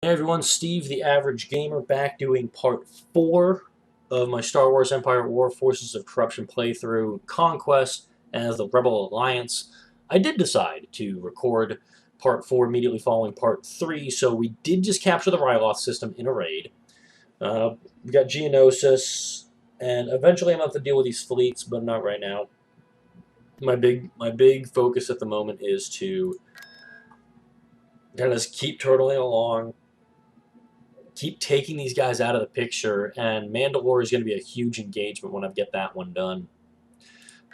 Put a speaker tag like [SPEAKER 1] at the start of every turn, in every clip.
[SPEAKER 1] Hey everyone, Steve the Average Gamer back doing part 4 of my Star Wars Empire War Forces of Corruption playthrough, Conquest as the Rebel Alliance. I did decide to record part 4 immediately following part 3, so we did just capture the Ryloth system in a raid. We got Geonosis, and eventually I'm going to have to deal with these fleets, but not right now. My big focus at the moment is to kind of just keep turtling along, keep taking these guys out of the picture, and Mandalore is going to be a huge engagement when I get that one done.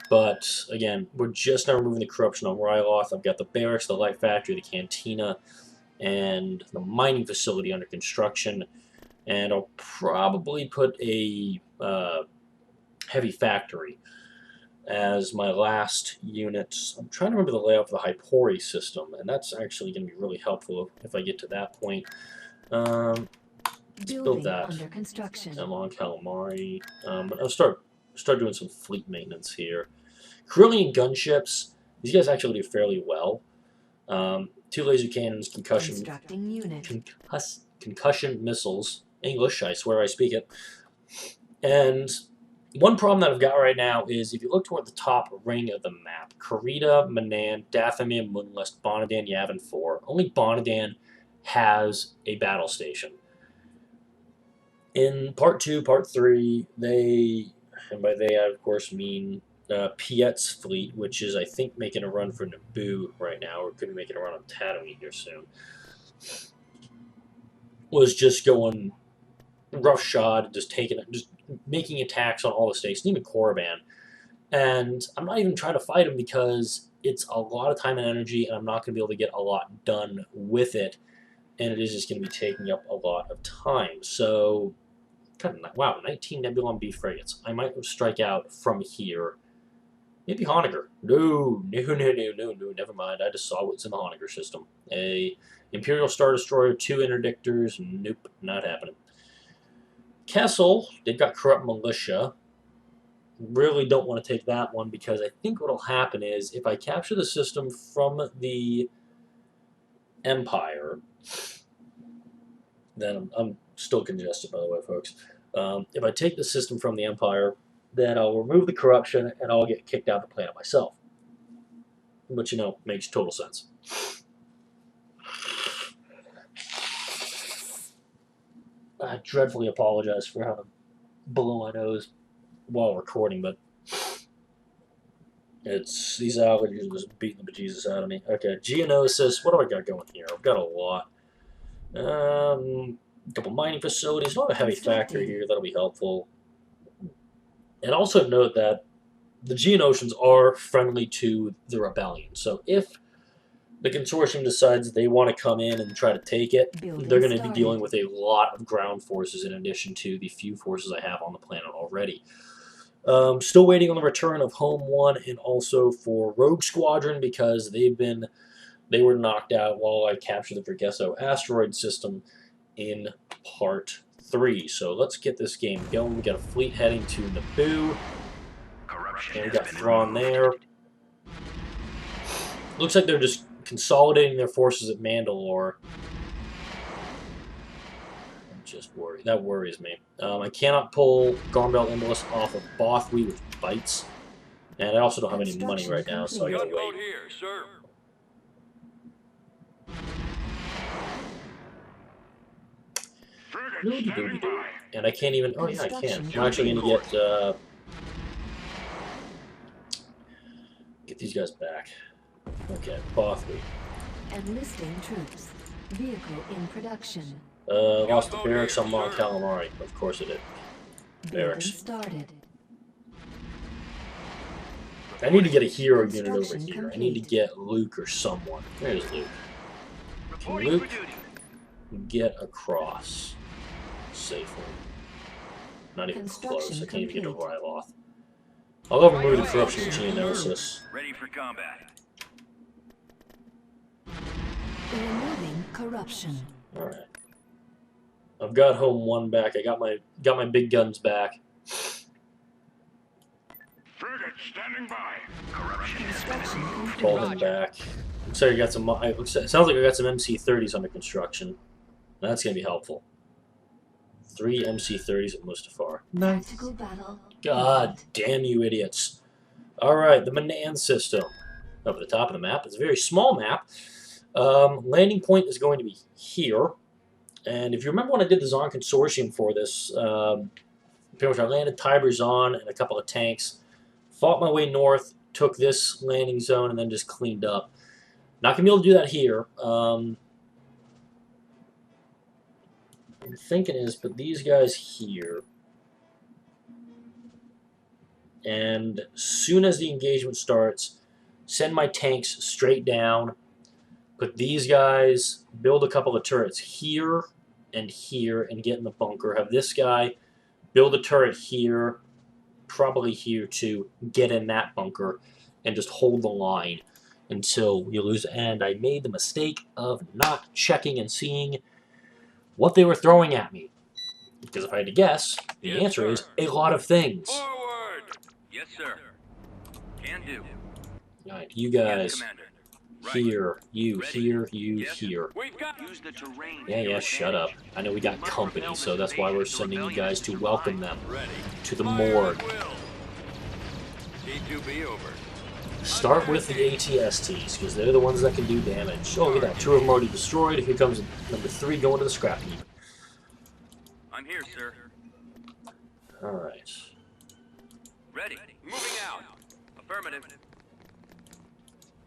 [SPEAKER 1] But again, we're just now removing the corruption on Ryloth. I've got the barracks, the light factory, the cantina, and the mining facility under construction. And I'll probably put a heavy factory as my last unit. I'm trying to remember the layout for the Hyporei system, and that's actually going to be really helpful if I get to that point. Let's build that.
[SPEAKER 2] Under construction.
[SPEAKER 1] Naval calamari. But I'll start doing some fleet maintenance here. Corellian gunships. These guys actually do fairly well. 2 laser cannons, concussion missiles. English, I swear I speak it. And one problem that I've got right now is if you look toward the top ring of the map, Karita, Manan, Dathomir, Moonlist, Bonadan, Yavin 4. Only Bonadan has a battle station. In part 2, part 3, and by they I of course mean Piet's fleet, which is I think making a run for Naboo right now, or could be making a run on Tatooine here soon, was just going roughshod, just making attacks on all the stations, even Korriban. And I'm not even trying to fight him because it's a lot of time and energy, and I'm not going to be able to get a lot done with it, and it is just going to be taking up a lot of time. So, wow, 19 Nebulon B frigates. I might strike out from here. Maybe Honecker. No, never mind. I just saw what's in the Honecker system. A Imperial Star Destroyer, 2 interdictors. Nope, not happening. Kessel, they've got corrupt militia. Really don't want to take that one because I think what will happen is if I capture the system from the Empire, then I'm still congested, by the way, folks. If I take the system from the Empire, then I'll remove the corruption and I'll get kicked out of the planet myself. Which, you know, makes total sense. I dreadfully apologize for having blow my nose while recording, but these allergies are just beating the bejesus out of me. Okay, Geonosis. What do I got going here? I've got a lot. A couple mining facilities. Not a heavy factory here. That'll be helpful. And also note that the Geonosians are friendly to the rebellion. So if the Consortium decides they want to come in and try to take it, they're going to be dealing with a lot of ground forces in addition to the few forces I have on the planet already. Still waiting on the return of Home 1 and also for Rogue Squadron because they were knocked out while I captured the Vergesso asteroid system in part 3. So let's get this game going. We got a fleet heading to Naboo. And we got Thrawn there. Looks like they're just consolidating their forces at Mandalore. I'm just worried. That worries me. I cannot pull Garmbel Imbalist off of Bothwy with bites. And I also don't have any money right now, so I gotta wait.
[SPEAKER 3] Here, sir.
[SPEAKER 1] And I can't even. Oh yeah, I can. I'm actually gonna get these guys back. Okay, Bothwy.
[SPEAKER 2] Enlisting troops. Vehicle in production.
[SPEAKER 1] Lost the barracks on Mon Calamari. Of course it did. Barracks.
[SPEAKER 2] Started.
[SPEAKER 1] I need to get a hero unit over here. I need to get Luke or someone. There's Luke. Can Luke get across safely? Not even close. I can't even get to Ryloth. I'll go remove the corruption of Geonosis.
[SPEAKER 3] Ready for combat.
[SPEAKER 2] Removing corruption.
[SPEAKER 1] Alright. I've got Home 1 back. I got my big guns back.
[SPEAKER 3] Frigate standing by. Corruption.
[SPEAKER 1] Call him back. Looks like I got some. It sounds like I got some MC-30s under construction. That's going to be helpful. 3 MC-30s at Mustafar.
[SPEAKER 2] Tactical battle.
[SPEAKER 1] God damn you idiots. Alright, the Manan system. Up at the top of the map. It's a very small map. Landing point is going to be here. And if you remember when I did the Zon Consortium for this, pretty much I landed Tiber's on and a couple of tanks, fought my way north, took this landing zone, and then just cleaned up. Not going to be able to do that here. I'm thinking is put these guys here. And as soon as the engagement starts, send my tanks straight down, put these guys, build a couple of turrets here, and get in the bunker. Have this guy build a turret here, probably here too, get in that bunker, and just hold the line until you lose. And I made the mistake of not checking and seeing what they were throwing at me. Because if I had to guess, the answer is a lot of things.
[SPEAKER 3] Forward! Yes, sir. Can do.
[SPEAKER 1] Alright, you guys,
[SPEAKER 3] Commander.
[SPEAKER 1] here, you,
[SPEAKER 3] Ready.
[SPEAKER 1] here, you,
[SPEAKER 3] Yes.
[SPEAKER 1] here.
[SPEAKER 3] We've got use the terrain.
[SPEAKER 1] Yeah, shut up. I know we got company, so that's why we're sending you guys to welcome them to the morgue.
[SPEAKER 3] D2B over.
[SPEAKER 1] Start with the ATSTs, because they're the ones that can do damage. Oh, look at that. 2 of them already destroyed. Here comes number 3 going to the scrap heap.
[SPEAKER 3] I'm here, sir.
[SPEAKER 1] Alright.
[SPEAKER 3] Ready. Moving out. Affirmative.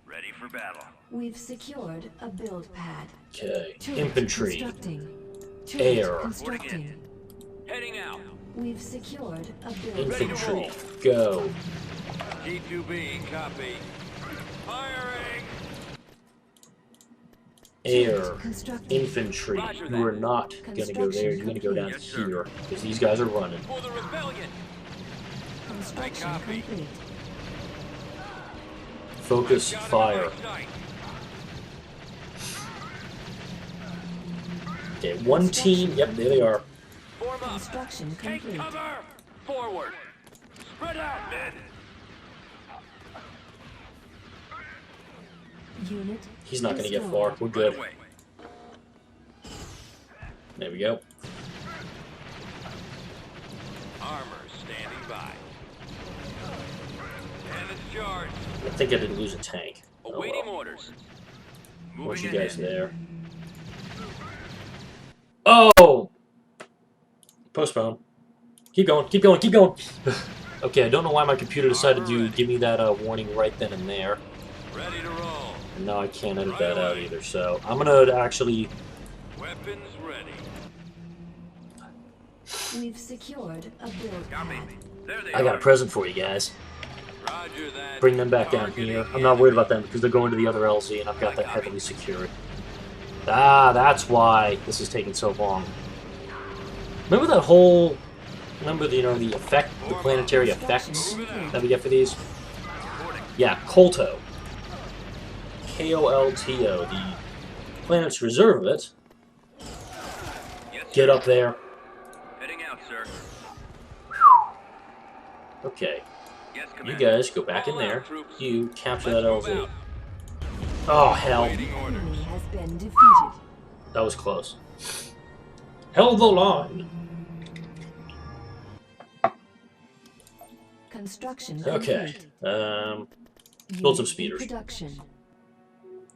[SPEAKER 3] Ready for battle.
[SPEAKER 2] We've secured a build pad.
[SPEAKER 1] Okay.
[SPEAKER 2] Turret
[SPEAKER 1] Infantry.
[SPEAKER 2] Constructing. Turret
[SPEAKER 1] Air.
[SPEAKER 2] Constructing.
[SPEAKER 3] Heading out.
[SPEAKER 2] We've secured a build
[SPEAKER 1] Infantry. Go.
[SPEAKER 3] D2B, copy. Firing!
[SPEAKER 1] Air.
[SPEAKER 2] Constructing.
[SPEAKER 1] Infantry. You are not going to go there. You're going to go down
[SPEAKER 3] Yes, sir.
[SPEAKER 1] here, because these guys are running.
[SPEAKER 3] For the rebellion!
[SPEAKER 2] Construction
[SPEAKER 3] copy.
[SPEAKER 2] complete.
[SPEAKER 1] Focus
[SPEAKER 3] Got
[SPEAKER 1] fire.
[SPEAKER 3] another sight.
[SPEAKER 1] Okay, one team. Yep, there they are.
[SPEAKER 3] Form up.
[SPEAKER 2] Construction
[SPEAKER 3] Take
[SPEAKER 2] complete.
[SPEAKER 3] cover! Forward! Spread out, men!
[SPEAKER 2] Unit.
[SPEAKER 1] He's not going to get
[SPEAKER 2] destroyed.
[SPEAKER 1] far. We're good.
[SPEAKER 3] Right away.
[SPEAKER 1] There we go.
[SPEAKER 3] Armor standing by. Cannons charged.
[SPEAKER 1] I think I did lose a tank. Oh,
[SPEAKER 3] Awaiting
[SPEAKER 1] well.
[SPEAKER 3] orders.
[SPEAKER 1] Bunch
[SPEAKER 3] Moving
[SPEAKER 1] of guys
[SPEAKER 3] ahead.
[SPEAKER 1] there. Oh! Postpone. Keep going, keep going, keep going! Okay, I don't know why my computer decided to give me that warning right then and there.
[SPEAKER 3] Ready to roll.
[SPEAKER 1] And now I can't edit that out either, so I'm gonna actually...
[SPEAKER 3] Weapons ready.
[SPEAKER 2] We've secured a build
[SPEAKER 3] Copy.
[SPEAKER 2] pad.
[SPEAKER 3] There they
[SPEAKER 1] I got a
[SPEAKER 3] are.
[SPEAKER 1] present for you guys.
[SPEAKER 3] Roger that.
[SPEAKER 1] Bring them back down
[SPEAKER 3] Targeting
[SPEAKER 1] here. I'm not worried about them because they're going to the other LZ and I've got that heavily secured. Ah, that's why this is taking so long. Remember that whole... Remember the, the effect, the planetary effects that we get for these? Yeah, Kolto. K-O-L-T-O, the planet's reserve of it.
[SPEAKER 3] Yes,
[SPEAKER 1] Get
[SPEAKER 3] sir.
[SPEAKER 1] up there.
[SPEAKER 3] Heading out, sir.
[SPEAKER 1] Okay,
[SPEAKER 3] Yes,
[SPEAKER 1] you
[SPEAKER 3] Commander.
[SPEAKER 1] guys go back in
[SPEAKER 3] All out,
[SPEAKER 1] there.
[SPEAKER 3] troops.
[SPEAKER 1] You capture
[SPEAKER 3] Let's
[SPEAKER 1] that
[SPEAKER 3] move
[SPEAKER 1] LZ.
[SPEAKER 3] out.
[SPEAKER 1] Oh, hell.
[SPEAKER 3] Waiting orders.
[SPEAKER 2] Enemy has been defeated.
[SPEAKER 1] That was close. Held the line.
[SPEAKER 2] Construction
[SPEAKER 1] Okay.
[SPEAKER 2] complete.
[SPEAKER 1] Build some
[SPEAKER 2] Unit in
[SPEAKER 1] speeders.
[SPEAKER 2] Production.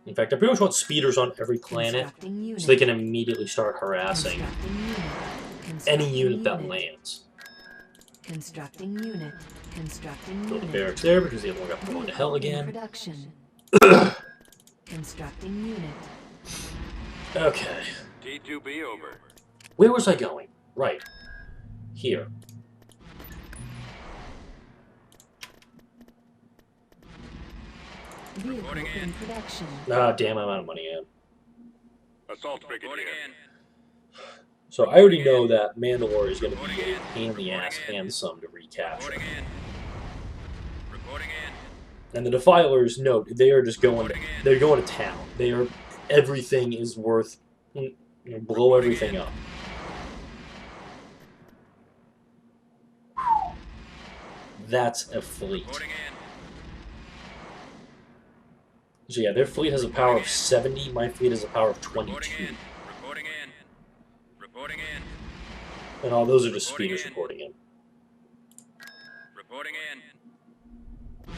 [SPEAKER 1] In fact, I pretty much want speeders on every planet
[SPEAKER 2] Constructing unit.
[SPEAKER 1] so they can immediately start harassing
[SPEAKER 2] Constructing unit.
[SPEAKER 1] any
[SPEAKER 2] Constructing
[SPEAKER 1] unit that
[SPEAKER 2] unit.
[SPEAKER 1] lands.
[SPEAKER 2] Constructing unit. Constructing
[SPEAKER 1] Build the
[SPEAKER 2] unit.
[SPEAKER 1] barracks there because the other one got blown to hell
[SPEAKER 2] Vehicle in
[SPEAKER 1] again.
[SPEAKER 2] Production. Constructing unit.
[SPEAKER 1] Okay.
[SPEAKER 3] D2B over.
[SPEAKER 1] Where was I going? Right. Here.
[SPEAKER 2] Vehicle
[SPEAKER 3] Reporting in.
[SPEAKER 2] in production.
[SPEAKER 1] Ah, damn, I'm out of money, man.
[SPEAKER 3] Assault Reporting in.
[SPEAKER 1] So I already know that Mandalorian is going to be a pain in the ass and some to recapture.
[SPEAKER 3] Reporting in. Reporting in.
[SPEAKER 1] And the Defilers, note, they are just going to, they're going to town. They are, everything is worth, blow everything up. That's a fleet.
[SPEAKER 3] Reporting in.
[SPEAKER 1] So yeah, their fleet has a power of 70, my fleet has a power of
[SPEAKER 3] Reporting
[SPEAKER 1] 22.
[SPEAKER 3] in. Reporting in. Reporting in.
[SPEAKER 1] And all those are just
[SPEAKER 3] Reporting
[SPEAKER 1] speeders
[SPEAKER 3] in.
[SPEAKER 1] reporting in.
[SPEAKER 3] Reporting in.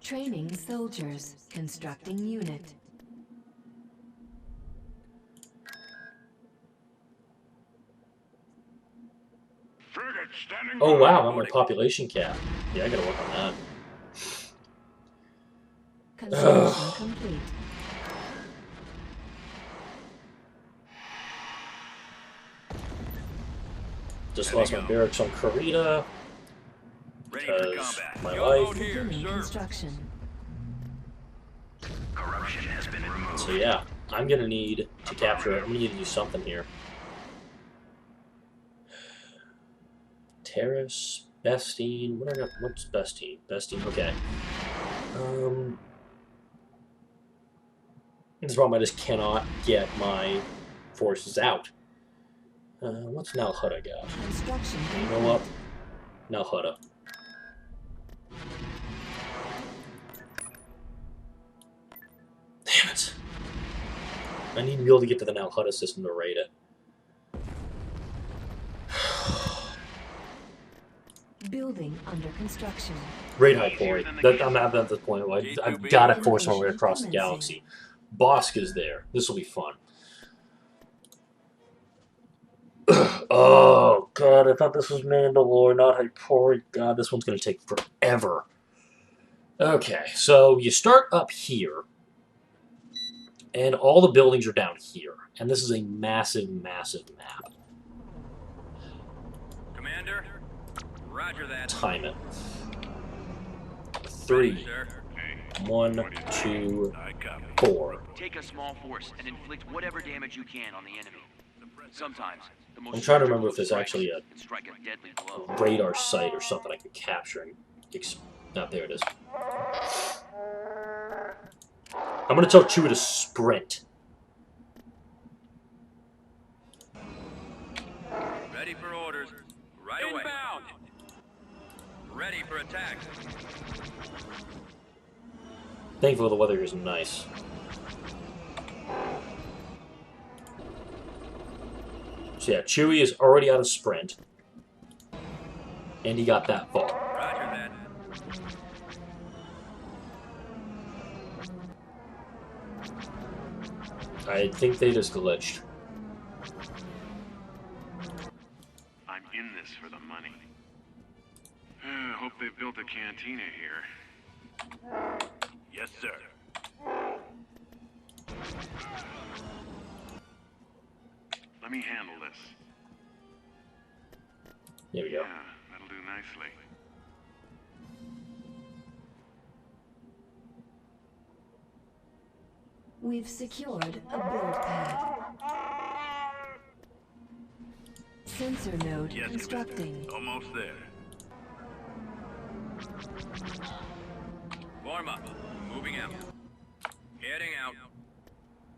[SPEAKER 2] Training soldiers. Constructing unit.
[SPEAKER 4] Frigate standing
[SPEAKER 1] Oh
[SPEAKER 4] by.
[SPEAKER 1] wow, I'm on my population cap. Yeah, I gotta work on that.
[SPEAKER 2] Construction complete.
[SPEAKER 1] Just lost my barracks on Karita
[SPEAKER 3] Ready for
[SPEAKER 1] because
[SPEAKER 3] combat.
[SPEAKER 1] my
[SPEAKER 3] Go
[SPEAKER 1] life.
[SPEAKER 3] out here,
[SPEAKER 2] Beginning
[SPEAKER 3] sir.
[SPEAKER 2] construction.
[SPEAKER 4] Corruption has been removed.
[SPEAKER 1] So yeah, I'm gonna need to capture it. I'm gonna need to do something here. Terrace, Bestine. What I got? What's Bestine? Bestine. Okay. This problem, I just cannot get my forces out. What's Nalhutta got?
[SPEAKER 2] Construction
[SPEAKER 1] You
[SPEAKER 2] complete.
[SPEAKER 1] know what? Nalhutta. Damn it. I need to be able to get to the Nalhutta system to raid it.
[SPEAKER 2] Building under construction.
[SPEAKER 1] Raid Hyporei. I'm at this point. I've got to force my way across the galaxy. Bosk is there. This will be fun. Oh, God, I thought this was Mandalorian, not Hyporei. God, this one's going to take forever. Okay, so you start up here, and all the buildings are down here. And this is a massive, massive map.
[SPEAKER 3] Commander, roger that.
[SPEAKER 1] Time it.
[SPEAKER 3] Ready,
[SPEAKER 1] 3,
[SPEAKER 3] sir.
[SPEAKER 1] 1, 2,
[SPEAKER 4] I copy.
[SPEAKER 1] 4.
[SPEAKER 5] Take a small force and inflict whatever damage you can on the enemy. Sometimes, the most
[SPEAKER 1] I'm trying to remember
[SPEAKER 5] surgical
[SPEAKER 1] if there's
[SPEAKER 5] strikes
[SPEAKER 1] actually
[SPEAKER 5] can strike a deadly blow.
[SPEAKER 1] a radar site or something I could capture and there it is. I'm going to tell Chewie to sprint.
[SPEAKER 3] Ready for orders. Right away. Inbound. Ready for attack.
[SPEAKER 1] Thankfully, the weather is nice. So yeah, Chewie is already out of sprint. And he got that far.
[SPEAKER 3] Roger that.
[SPEAKER 1] I think they just glitched.
[SPEAKER 4] I'm in this for the money. Hope they built a cantina here.
[SPEAKER 3] Yes, sir.
[SPEAKER 4] Let me handle this.
[SPEAKER 1] Here we go.
[SPEAKER 4] Yeah, that'll do nicely.
[SPEAKER 2] We've secured a build pad. Sensor node
[SPEAKER 3] Yes,
[SPEAKER 2] constructing.
[SPEAKER 3] Commander. Almost there. Form up. Moving out. Heading out.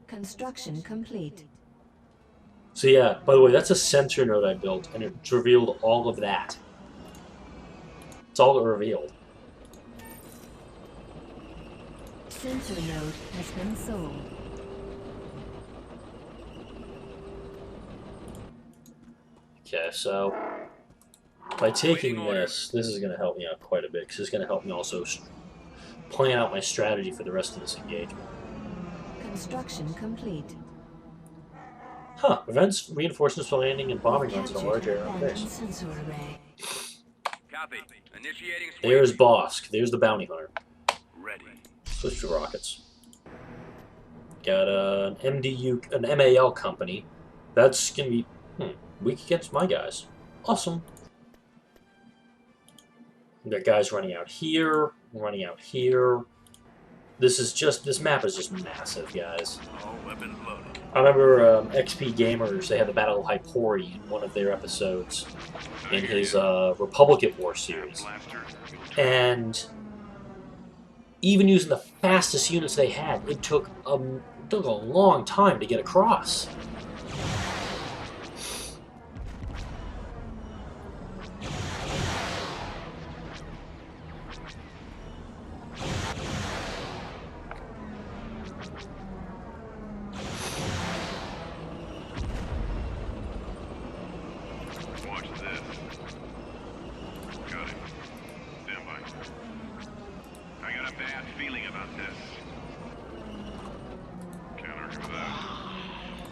[SPEAKER 2] Construction complete.
[SPEAKER 1] So yeah, by the way, that's a sensor node I built, and it revealed all of that. It's all it revealed.
[SPEAKER 2] Sensor node has been sold.
[SPEAKER 1] Okay, so by taking this is going to help me out quite a bit, because it's going to help me also plan out my strategy for the rest of this engagement.
[SPEAKER 2] Construction complete.
[SPEAKER 1] Huh, prevents reinforcements for landing and bombing runs in a large area of
[SPEAKER 2] Abandoned
[SPEAKER 1] base.
[SPEAKER 2] sensor array.
[SPEAKER 3] Copy. Initiating swing.
[SPEAKER 1] There's Bosk. There's the bounty hunter.
[SPEAKER 3] Ready.
[SPEAKER 1] Switch to rockets. Got an MDU, an MAL company. That's going to be weak against my guys. Awesome. Got guys running out here, running out here. This map is just massive, guys.
[SPEAKER 3] All weapons loaded.
[SPEAKER 1] I remember XP Gamers, they had the Battle of Hyporei in one of their episodes in his Republic at War series. And even using the fastest units they had, it took a long time to get across.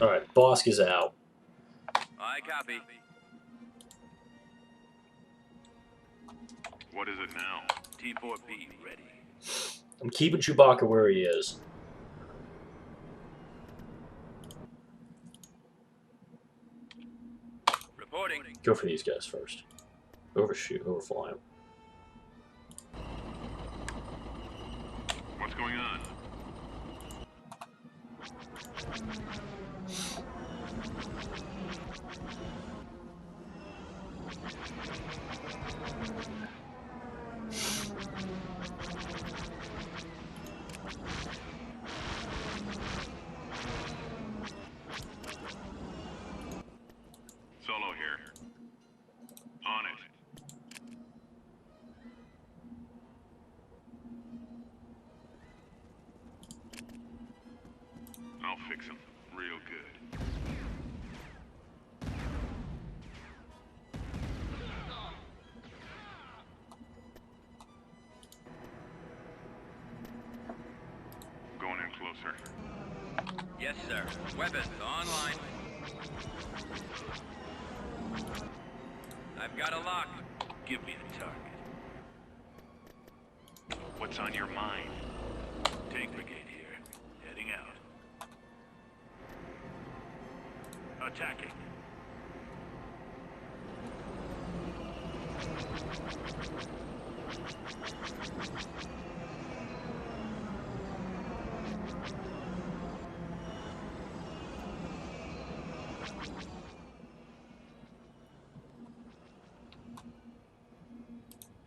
[SPEAKER 1] Alright, Bosk is out.
[SPEAKER 3] I copy.
[SPEAKER 4] What is it now?
[SPEAKER 3] T4P ready.
[SPEAKER 1] I'm keeping Chewbacca where he is.
[SPEAKER 3] Reporting.
[SPEAKER 1] Go for these guys first. Overfly them.
[SPEAKER 4] What's going on? Solo here. On it. I'll fix him real good. Going in closer.
[SPEAKER 3] Yes, sir. Weapons online. I've got a lock. Give me the target.
[SPEAKER 4] What's on your mind?
[SPEAKER 3] Tank brigade here. Heading out. Attacking.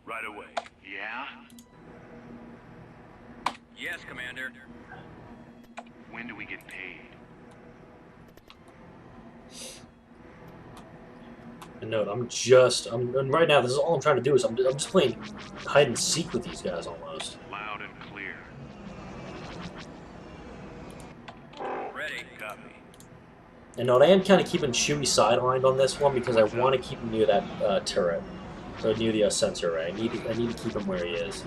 [SPEAKER 3] Right away.
[SPEAKER 4] Yeah?
[SPEAKER 3] Yes, Commander.
[SPEAKER 4] When do we get paid?
[SPEAKER 1] And note, and right now, this is all I'm trying to do is I'm just playing hide and seek with these guys almost.
[SPEAKER 4] Loud and clear.
[SPEAKER 3] Ready. Copy.
[SPEAKER 1] And note, I am kind of keeping Chewie sidelined on this one because I want to keep him near that turret, or near the sensor array. I need to keep him where he is.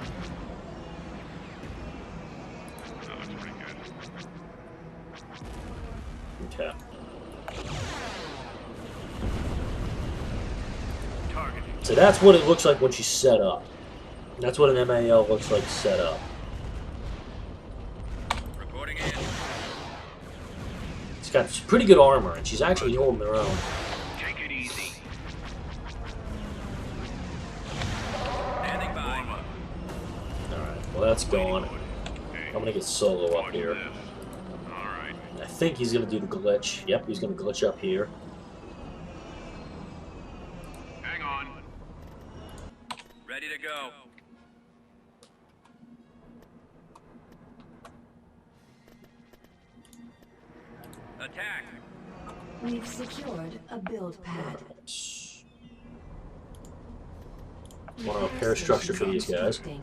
[SPEAKER 4] That looks pretty good.
[SPEAKER 1] Okay.
[SPEAKER 3] Targeting.
[SPEAKER 1] So that's what it looks like when she's set up. That's what an MAL looks like set up.
[SPEAKER 3] Reporting in.
[SPEAKER 1] She's got pretty good armor, and she's actually holding her own.
[SPEAKER 4] Take it easy.
[SPEAKER 3] Standing by.
[SPEAKER 1] Alright, well that's gone.
[SPEAKER 4] Hey,
[SPEAKER 1] I'm gonna get Solo up
[SPEAKER 4] watch
[SPEAKER 1] here.
[SPEAKER 4] this. All right.
[SPEAKER 1] I think he's gonna do the glitch. Yep, he's gonna glitch up here.
[SPEAKER 4] Hang on.
[SPEAKER 3] Ready to go. Attack.
[SPEAKER 2] We've secured a build pad.
[SPEAKER 1] Want to repair structure for these guys.
[SPEAKER 2] Constructing.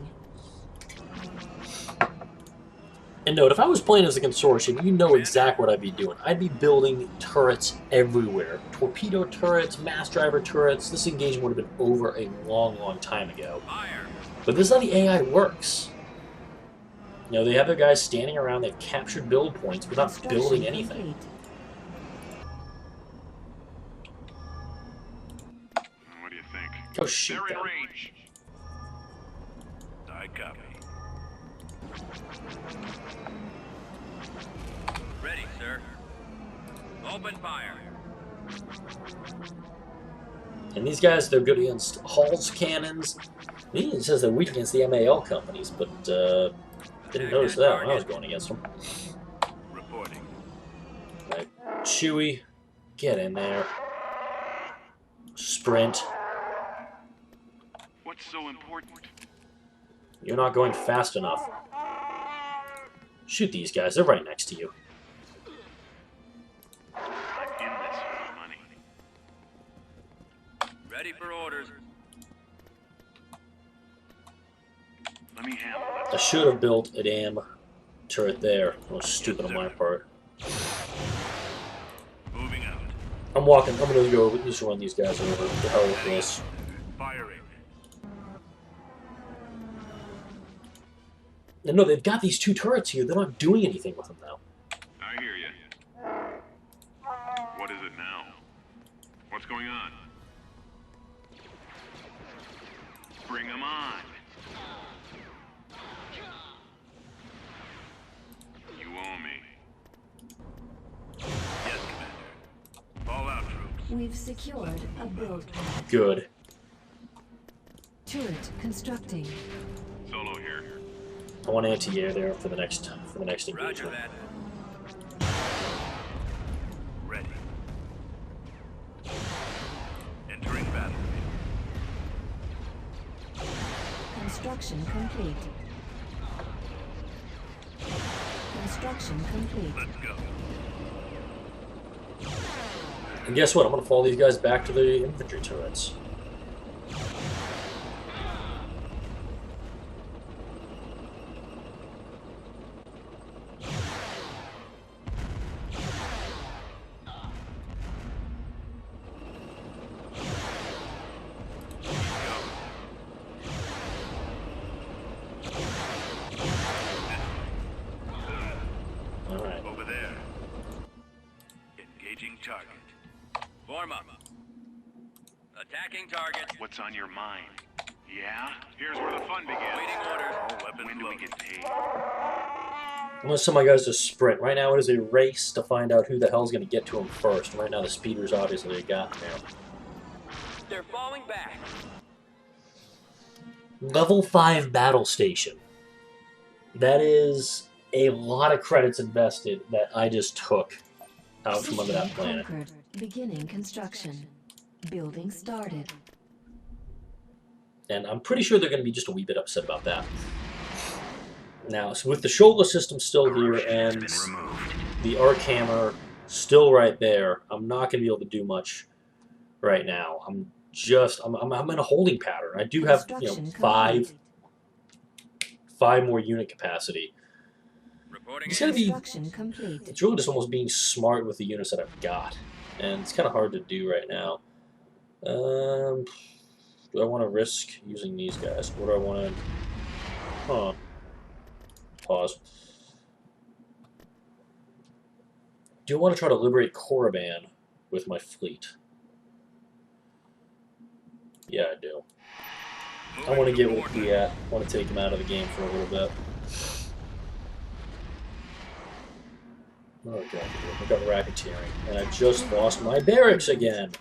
[SPEAKER 1] And note, if I was playing as a Consortium, you know exactly what I'd be doing. I'd be building turrets everywhere. Torpedo turrets, mass driver turrets. This engagement would have been over a long, long time ago.
[SPEAKER 3] Fire.
[SPEAKER 1] But this is how the AI works. You know, they have their guys standing around, they've captured build points without
[SPEAKER 2] Construction
[SPEAKER 1] building anything.
[SPEAKER 2] complete.
[SPEAKER 4] What do you think?
[SPEAKER 1] Oh, shoot.
[SPEAKER 4] They're in
[SPEAKER 1] them.
[SPEAKER 4] range.
[SPEAKER 3] I copy. Ready, sir. Open fire.
[SPEAKER 1] And these guys, they're good against Hall's cannons. It even says they're weak against the MAL companies, but didn't notice that when I was going against them.
[SPEAKER 3] Reporting.
[SPEAKER 1] Right. Chewie, get in there. Sprint.
[SPEAKER 4] What's so important?
[SPEAKER 1] You're not going fast enough. Shoot these guys, they're right next to you.
[SPEAKER 4] I'm in this for the money.
[SPEAKER 3] Ready for orders.
[SPEAKER 4] Let me handle
[SPEAKER 1] I
[SPEAKER 4] this.
[SPEAKER 1] should have built a damn turret there. That was stupid on my part.
[SPEAKER 3] Moving out.
[SPEAKER 1] I'm gonna go just run these guys over. The hell with this.
[SPEAKER 3] Firing.
[SPEAKER 1] And no, they've got these two turrets here. They're not doing anything with them now.
[SPEAKER 4] I hear you. What's going on? Bring them on. You owe me.
[SPEAKER 3] Yes, Commander. Fall out, troops.
[SPEAKER 2] We've secured a build pad.
[SPEAKER 1] Good.
[SPEAKER 2] Turret constructing.
[SPEAKER 4] Solo here.
[SPEAKER 1] I want anti-air there for the next
[SPEAKER 3] Roger
[SPEAKER 1] engagement.
[SPEAKER 3] that. Ready. Entering battle.
[SPEAKER 2] Construction complete. Construction complete.
[SPEAKER 3] Let's go.
[SPEAKER 1] And guess what? I'm gonna follow these guys back to the infantry turrets. Alright.
[SPEAKER 3] Over there. Engaging target. Form up. Attacking target.
[SPEAKER 4] What's on your mind? Yeah? Here's where the fun begins.
[SPEAKER 3] Waiting orders. All weapons
[SPEAKER 4] When do we
[SPEAKER 3] loaded.
[SPEAKER 4] get paid?
[SPEAKER 1] I'm gonna send my guys to sprint. Right now it is a race to find out who the hell's gonna get to him first. Right now the speeder's obviously got there.
[SPEAKER 3] They're falling back.
[SPEAKER 1] Level 5 battle station. That is a lot of credits invested that I just took out from under that
[SPEAKER 2] System
[SPEAKER 1] planet.
[SPEAKER 2] conquered. Beginning construction. Building started.
[SPEAKER 1] And I'm pretty sure they're going to be just a wee bit upset about that. Now, so with the shoulder system still here and the arc hammer still right there, I'm not going to be able to do much right now. I'm in a holding pattern. I do have, you know,
[SPEAKER 2] Construction
[SPEAKER 1] five more unit capacity.
[SPEAKER 3] Reporting
[SPEAKER 1] It's
[SPEAKER 3] in.
[SPEAKER 1] gonna be.
[SPEAKER 2] Construction complete.
[SPEAKER 1] It's really just almost being smart with the units that I've got, and it's kind of hard to do right now. Do I want to risk using these guys? What do I want to? Huh. Pause. Do I want to try to liberate Korriban with my fleet? Yeah, I do. I want to get with the. I want to take him out of the game for a little bit. Oh god, I got racketeering, and I just lost my barracks again.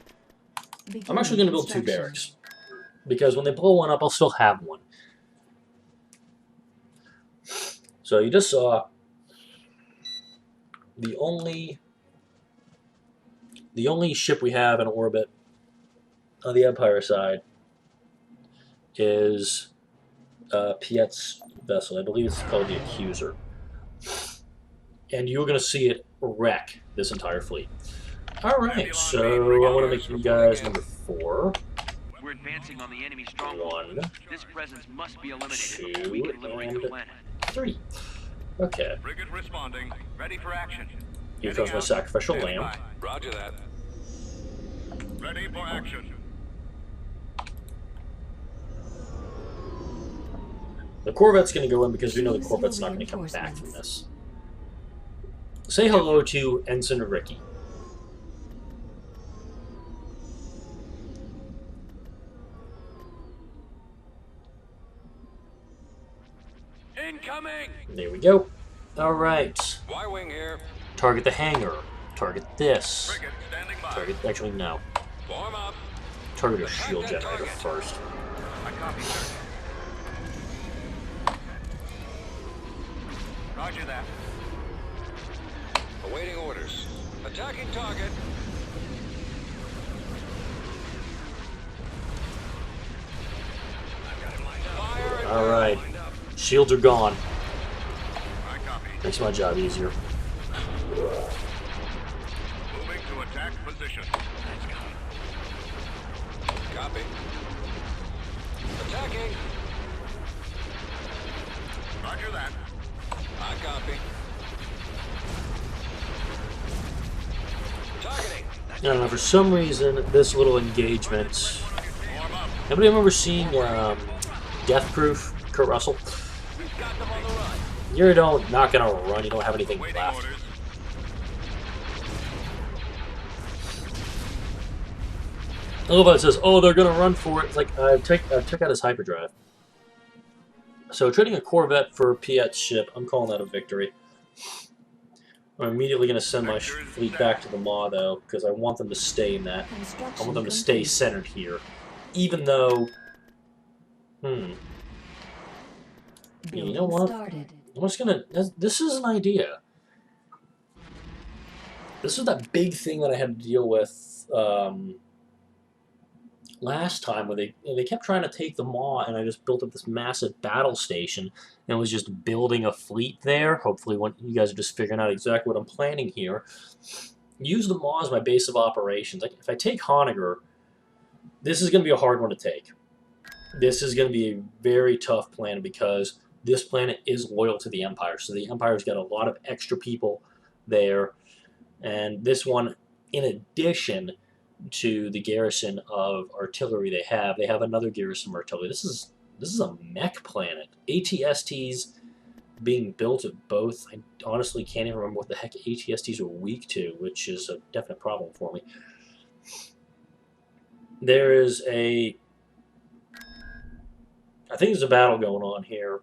[SPEAKER 1] I'm actually going to build 2 barracks, because when they blow one up, I'll still have one. So you just saw the only ship we have in orbit on the Empire side is Piet's vessel. I believe it's called the Accuser. And you're going to see it wreck this entire fleet. Alright, so I want to make you guys number 4.
[SPEAKER 5] We're advancing on the enemy stronghold.
[SPEAKER 1] 1,
[SPEAKER 5] This presence must be eliminated
[SPEAKER 1] 2,
[SPEAKER 5] before we can liberate the
[SPEAKER 1] and
[SPEAKER 5] planet.
[SPEAKER 1] 3. Okay,
[SPEAKER 3] Frigate responding. Ready for action.
[SPEAKER 1] here comes my sacrificial
[SPEAKER 3] Standing
[SPEAKER 1] lamb.
[SPEAKER 3] by. Roger that. Ready for action.
[SPEAKER 1] The Corvette's going to go in because we know the Corvette's not going to come back from this. Say hello to Ensign Ricky.
[SPEAKER 3] Incoming.
[SPEAKER 1] There we go. Alright.
[SPEAKER 3] Y-wing here.
[SPEAKER 1] Target the hangar. Target this.
[SPEAKER 3] Frigate standing by.
[SPEAKER 1] Target, actually, no.
[SPEAKER 3] Form up.
[SPEAKER 1] Target a shield generator first.
[SPEAKER 3] I copy, sir. Roger that. Awaiting orders. Attacking target. Fire.
[SPEAKER 1] Alright. Shields are gone.
[SPEAKER 3] I copy.
[SPEAKER 1] Makes my job easier.
[SPEAKER 3] Moving to attack position. Copy. Attacking. Roger that. I copy. Targeting.
[SPEAKER 1] I don't know, for some reason, this little engagement...
[SPEAKER 3] Form up.
[SPEAKER 1] Anybody remember seeing Death Proof, Kurt Russell?
[SPEAKER 3] We've got them on the run.
[SPEAKER 1] You're not gonna run, you don't have anything
[SPEAKER 3] Waiting
[SPEAKER 1] left.
[SPEAKER 3] orders.
[SPEAKER 1] I love how it says, "Oh, they're gonna run for it." It's like I took out his hyperdrive. So trading a Corvette for Piet's ship, I'm calling that a victory. I'm immediately going to send my fleet back to the Maw, though, because I want them to stay in that. I want them to stay centered here. Even though... You know what? I'm just going to... This is an idea. This is that big thing that I had to deal with last time, where they kept trying to take the Maw, and I just built up this massive battle station, and was just building a fleet there. Hopefully, when you guys are just figuring out exactly what I'm planning here. Use the Maw as my base of operations. Like, if I take Honegger, this is going to be a hard one to take. This is going to be a very tough planet because this planet is loyal to the Empire. So the Empire's got a lot of extra people there. And this one, in addition to the garrison of artillery they have another garrison of artillery. This is a mech planet. ATSTs being built at both. I honestly can't even remember what the heck ATSTs are weak to, which is a definite problem for me. There is I think there's a battle going on here.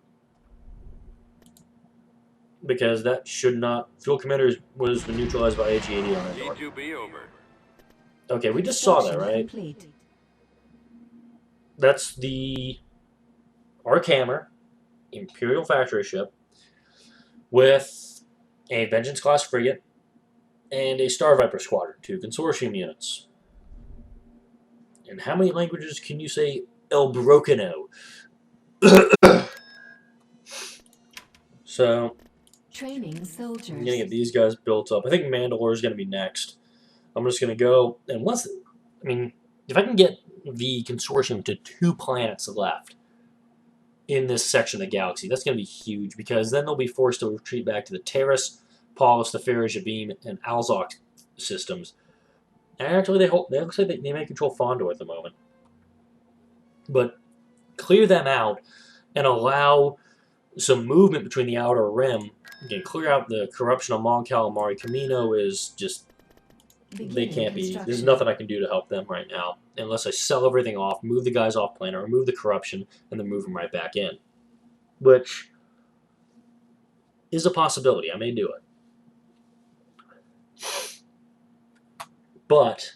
[SPEAKER 1] Because that should not... Fuel commander was neutralized by AG-80 on that door.
[SPEAKER 3] G2B over.
[SPEAKER 1] Okay, we just saw that, right? That's the Arc Hammer Imperial Factory ship with a Vengeance-class frigate and a Star Viper squadron, 2 Consortium units. And how many languages can you say El Brocano? So,
[SPEAKER 2] Training soldiers.
[SPEAKER 1] I'm going to get these guys built up. I think Mandalore is going to be next. I'm just going to go, and if I can get the Consortium to 2 planets left in this section of the galaxy, that's going to be huge, because then they'll be forced to retreat back to the Terrace, Paulus, the Jabeam, and Alzok systems. And actually, they looks like they may control Fondor at the moment. But clear them out and allow some movement between the Outer Rim. Again, clear out the corruption of Mon Calamari. Camino is just... They can't be... There's nothing I can do to help them right now. Unless I sell everything off, move the guys off planet, remove the corruption, and then move them right back in. Which is a possibility. I may do it. But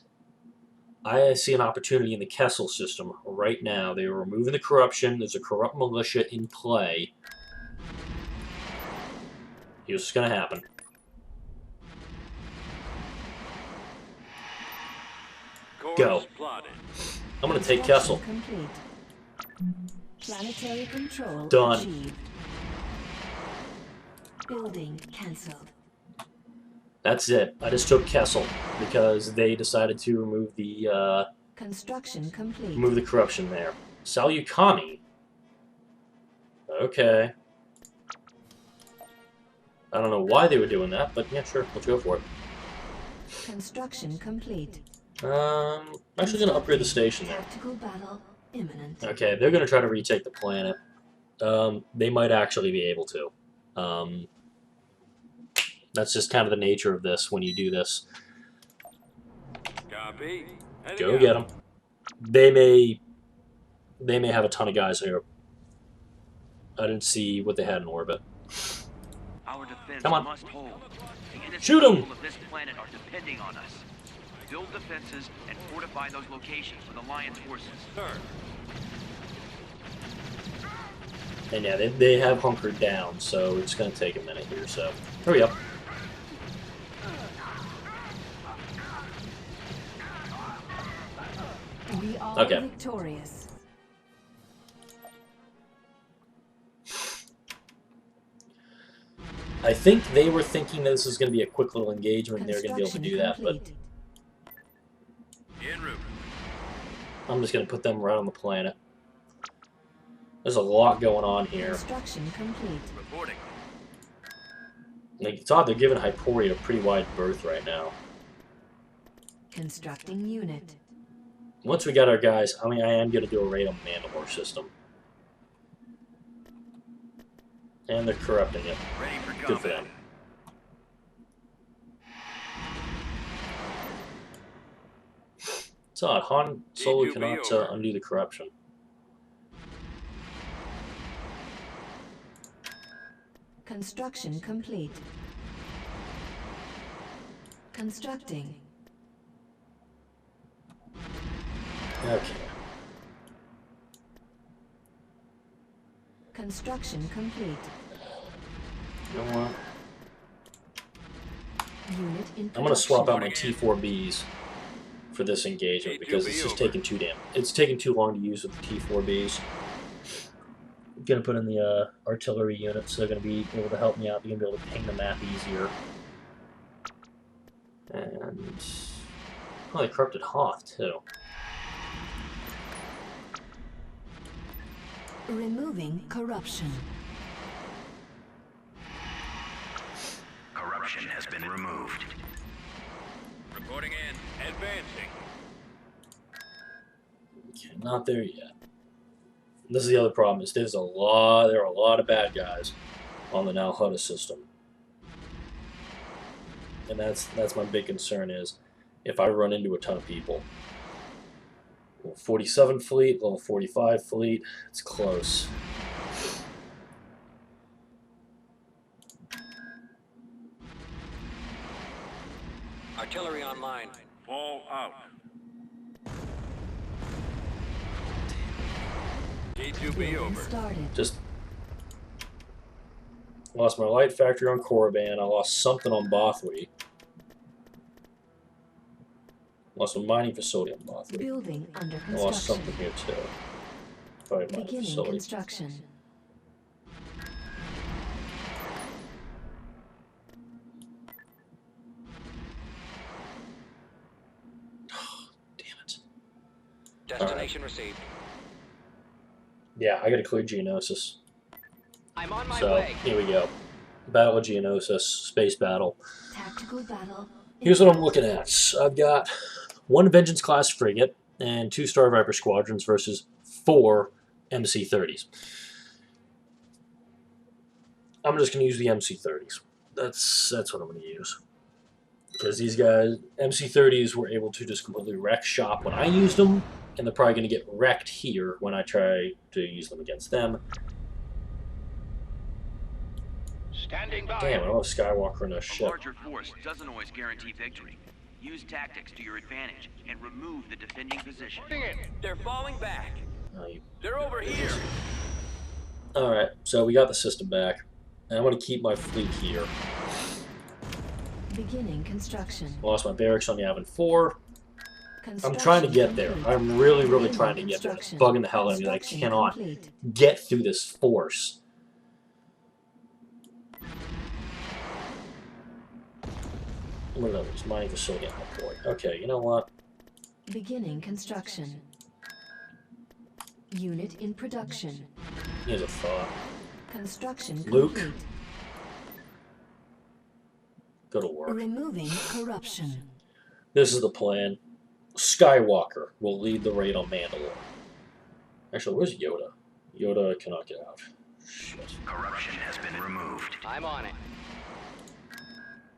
[SPEAKER 1] I see an opportunity in the Kessel system right now. They are removing the corruption. There's a corrupt militia in play. Here's what's going to happen. Go. I'm going to take Kessel.
[SPEAKER 2] Complete. Planetary control
[SPEAKER 1] Done.
[SPEAKER 2] achieved. Building cancelled.
[SPEAKER 1] That's it. I just took Kessel because they decided to remove the
[SPEAKER 2] Construction complete.
[SPEAKER 1] remove the corruption there. Salukami. Okay. I don't know why they were doing that, but yeah, sure. Let's go for it.
[SPEAKER 2] Construction complete.
[SPEAKER 1] I'm actually going to upgrade the station there.
[SPEAKER 2] Tactical battle imminent.
[SPEAKER 1] Okay, they're going to try to retake the planet. They might actually be able to. That's just kind of the nature of this when you do this.
[SPEAKER 3] Copy.
[SPEAKER 1] Go get them. They may have a ton of guys here. I didn't see what they had in orbit.
[SPEAKER 5] Our defense
[SPEAKER 1] Come on.
[SPEAKER 5] must hold. The innocent
[SPEAKER 1] Shoot 'em!
[SPEAKER 5] people of this planet are depending on us. Build defenses and fortify those locations with Alliance forces.
[SPEAKER 3] Sir.
[SPEAKER 1] And yeah, they have hunkered down, so it's going to take a minute here. So hurry up.
[SPEAKER 2] We are
[SPEAKER 1] Okay.
[SPEAKER 2] victorious.
[SPEAKER 1] I think they were thinking that this was going to be a quick little engagement and they were going to be able to do that, but
[SPEAKER 3] En route.
[SPEAKER 1] I'm just going to put them right on the planet. There's a lot going on here.
[SPEAKER 2] Construction complete.
[SPEAKER 3] Reporting.
[SPEAKER 1] Like, it's odd they're giving Hyporei a pretty wide berth right now.
[SPEAKER 2] Constructing unit.
[SPEAKER 1] Once we got our guys, I am going to do a raid on the Mandalore system. And they're corrupting it.
[SPEAKER 3] Ready for
[SPEAKER 1] Good for
[SPEAKER 3] combat.
[SPEAKER 1] them. It's odd. Han Solo
[SPEAKER 3] D2B
[SPEAKER 1] cannot
[SPEAKER 3] over.
[SPEAKER 1] undo the corruption.
[SPEAKER 2] Construction complete. Constructing.
[SPEAKER 1] Okay.
[SPEAKER 2] Construction complete.
[SPEAKER 1] You know what?
[SPEAKER 2] Unit in
[SPEAKER 1] I'm gonna swap out my
[SPEAKER 2] production.
[SPEAKER 1] T4Bs for this engagement because it's just taking it's taking too long to use with the T4Bs. I'm gonna put in the artillery units. They're gonna be able to help me out. They're gonna be able to ping the map easier. And oh, they corrupted Hoth too.
[SPEAKER 2] Removing corruption.
[SPEAKER 5] Corruption has been removed.
[SPEAKER 3] Reporting in. Advancing.
[SPEAKER 1] Okay, not there yet. This is the other problem: is there are a lot of bad guys on the Now Hutta system, and that's my big concern is if I run into a ton of people. Level 47 fleet, level 45 fleet, it's close.
[SPEAKER 3] Artillery online.
[SPEAKER 4] Fall out.
[SPEAKER 3] D2B
[SPEAKER 2] Building
[SPEAKER 3] over.
[SPEAKER 2] started.
[SPEAKER 1] Just lost my light factory on Korriban. I lost something on Bothwy. Lost a mining facility on Bothwy.
[SPEAKER 2] Building under
[SPEAKER 1] I lost
[SPEAKER 2] construction.
[SPEAKER 1] something here too. Probably a mining
[SPEAKER 2] Beginning
[SPEAKER 1] facility.
[SPEAKER 2] construction.
[SPEAKER 1] Damn it.
[SPEAKER 3] Destination received.
[SPEAKER 1] Yeah, I gotta clear Geonosis.
[SPEAKER 5] I'm on my
[SPEAKER 1] So
[SPEAKER 5] way.
[SPEAKER 1] here we go. Battle of Geonosis, space battle.
[SPEAKER 2] Tactical battle.
[SPEAKER 1] Here's what I'm looking at. I've got 1 Vengeance class frigate and 2 Star Viper squadrons versus 4 MC-30s. I'm just gonna use the MC-30s. That's what I'm gonna use. Because these guys, MC-30s were able to just completely wreck shop when I used them, and they're probably gonna get wrecked here when I try to use them against them.
[SPEAKER 5] Standing by.
[SPEAKER 1] Damn, I don't have Skywalker in a
[SPEAKER 5] A
[SPEAKER 1] ship.
[SPEAKER 5] larger force doesn't always guarantee victory. Use tactics to your advantage and remove the defending position.
[SPEAKER 3] They're falling back.
[SPEAKER 1] Oh, you
[SPEAKER 3] They're over here.
[SPEAKER 1] Alright, so we got the system back. And I'm going to keep my fleet here.
[SPEAKER 2] Beginning construction.
[SPEAKER 1] Lost my barracks on Yavin 4. I'm
[SPEAKER 2] Construction
[SPEAKER 1] trying to get there.
[SPEAKER 2] complete.
[SPEAKER 1] I'm really
[SPEAKER 2] Beginning
[SPEAKER 1] trying to get there. It's
[SPEAKER 2] construction.
[SPEAKER 1] bugging the hell out of me that I
[SPEAKER 2] Construction
[SPEAKER 1] cannot
[SPEAKER 2] complete.
[SPEAKER 1] get through this force. Look at this mining facility in Hyporei. Okay, you know what?
[SPEAKER 2] Beginning construction. Unit in production.
[SPEAKER 1] Here's a thought.
[SPEAKER 2] Construction
[SPEAKER 1] Luke.
[SPEAKER 2] complete.
[SPEAKER 1] Go to work.
[SPEAKER 2] Removing corruption.
[SPEAKER 1] This is the plan. Skywalker will lead the raid on Mandalore. Actually, where's Yoda? Yoda cannot get out. Shit.
[SPEAKER 5] Corruption has been removed. I'm on it.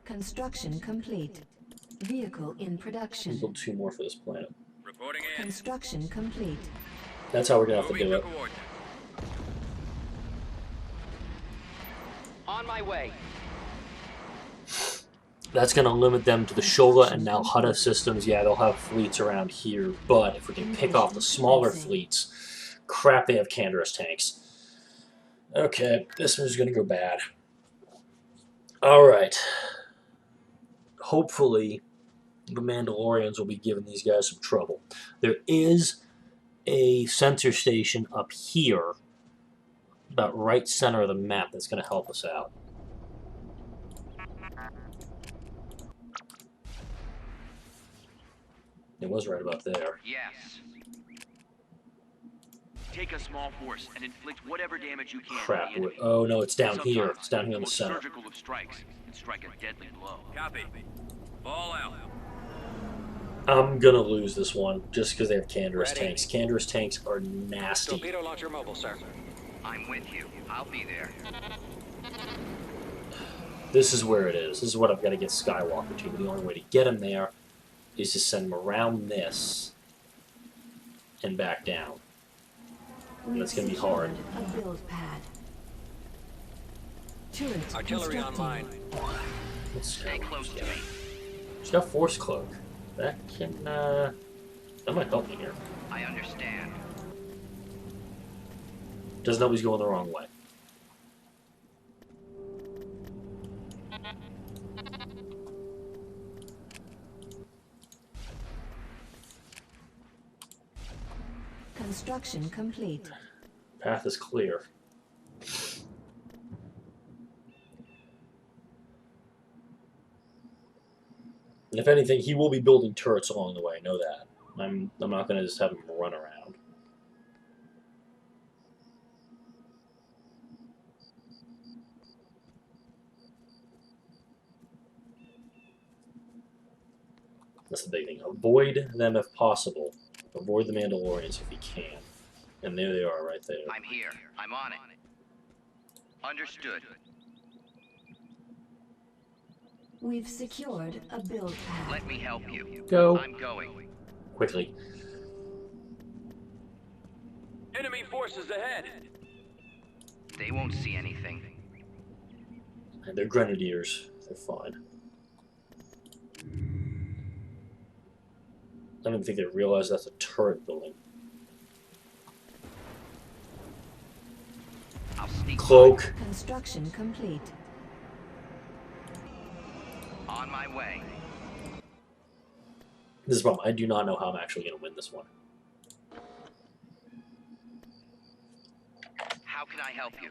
[SPEAKER 2] Construction complete. Vehicle in production.
[SPEAKER 1] Build 2 more for this planet.
[SPEAKER 3] Reporting in.
[SPEAKER 2] Construction complete.
[SPEAKER 1] That's how we're gonna have to
[SPEAKER 3] Moving
[SPEAKER 1] do
[SPEAKER 3] to
[SPEAKER 1] it.
[SPEAKER 3] coordinates.
[SPEAKER 5] On my way.
[SPEAKER 1] That's going to limit them to the Shola and Now Hutta systems. Yeah, they'll have fleets around here, but if we can pick off the smaller fleets, crap, they have Canderous tanks. Okay, this one's going to go bad. Alright. Hopefully, the Mandalorians will be giving these guys some trouble. There is a sensor station up here, about right center of the map, that's going to help us out. It was right about there.
[SPEAKER 5] Yes. Take a small force and inflict whatever damage you can
[SPEAKER 1] Crap.
[SPEAKER 5] on the enemy.
[SPEAKER 1] Oh no, it's down here.
[SPEAKER 5] Sometimes
[SPEAKER 1] It's down here
[SPEAKER 5] the
[SPEAKER 1] in the
[SPEAKER 5] most
[SPEAKER 1] center.
[SPEAKER 5] surgical of strikes can strike a deadly blow.
[SPEAKER 3] Copy. Fall out.
[SPEAKER 1] I'm gonna lose this one just because they have Canderous
[SPEAKER 3] Ready.
[SPEAKER 1] tanks. Canderous tanks are nasty.
[SPEAKER 3] Torpedo launcher mobile, sir.
[SPEAKER 5] I'm with you. I'll be there.
[SPEAKER 1] This is where it is. This is what I've got to get Skywalker to. But the only way to get him there is to send him around this and back down.
[SPEAKER 2] We've
[SPEAKER 1] That's gonna be
[SPEAKER 2] secured
[SPEAKER 1] hard.
[SPEAKER 2] a build pad. Turret
[SPEAKER 3] Artillery
[SPEAKER 2] constructing.
[SPEAKER 3] online.
[SPEAKER 1] Let's
[SPEAKER 5] Stay close to me.
[SPEAKER 1] She's got Force Cloak. That can, that might help me here.
[SPEAKER 5] I understand.
[SPEAKER 1] Doesn't always go in the wrong way.
[SPEAKER 2] Construction complete.
[SPEAKER 1] Path is clear. And if anything, he will be building turrets along the way. I know that. I'm not going to just have him run around. That's the big thing. Avoid them if possible. Avoid the Mandalorians if you can. And there they are, right there.
[SPEAKER 5] I'm here. I'm on it. Understood.
[SPEAKER 2] We've secured a build pad.
[SPEAKER 5] Let me help you.
[SPEAKER 1] Go
[SPEAKER 5] I'm going.
[SPEAKER 1] quickly.
[SPEAKER 3] Enemy forces ahead.
[SPEAKER 5] They won't see anything.
[SPEAKER 1] And they're grenadiers. They're fine. I don't even think they realize that's a turret building.
[SPEAKER 5] I'll sneak
[SPEAKER 1] Cloak.
[SPEAKER 2] Construction complete.
[SPEAKER 5] on my way.
[SPEAKER 1] This is the problem. I do not know how I'm actually going to win this one.
[SPEAKER 5] How can I help you?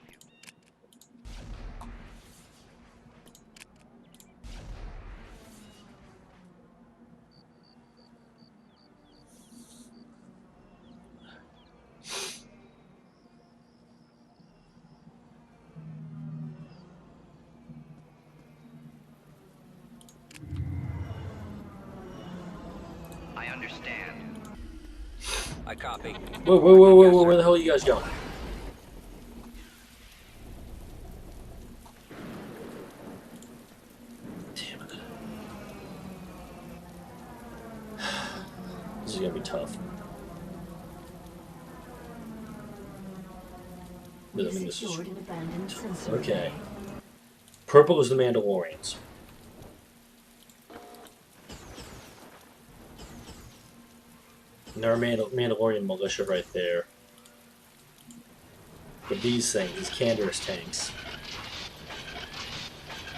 [SPEAKER 5] I understand.
[SPEAKER 3] I copy.
[SPEAKER 1] Whoa, where the hell are you guys going? Damn it. This is going to be tough. I
[SPEAKER 2] We've
[SPEAKER 1] mean, this is...
[SPEAKER 2] secured an abandoned sensor.
[SPEAKER 1] Okay. Purple is the Mandalorians. And there are Mandalorian militia right there. But these things, these Canderous tanks.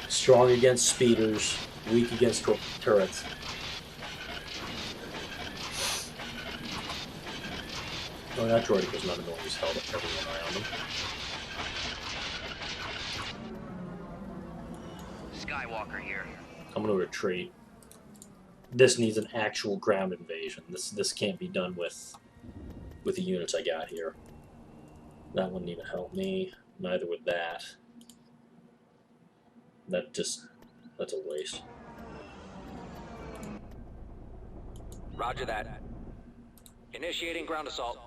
[SPEAKER 1] Strong against speeders, weak against turrets. Oh, that droid because none of them always held everyone around them.
[SPEAKER 5] Skywalker here.
[SPEAKER 1] I'm gonna retreat. This needs an actual ground invasion. This can't be done with the units I got here. That one need to help me. Neither would that. That's a waste.
[SPEAKER 3] Roger that. Initiating ground assault.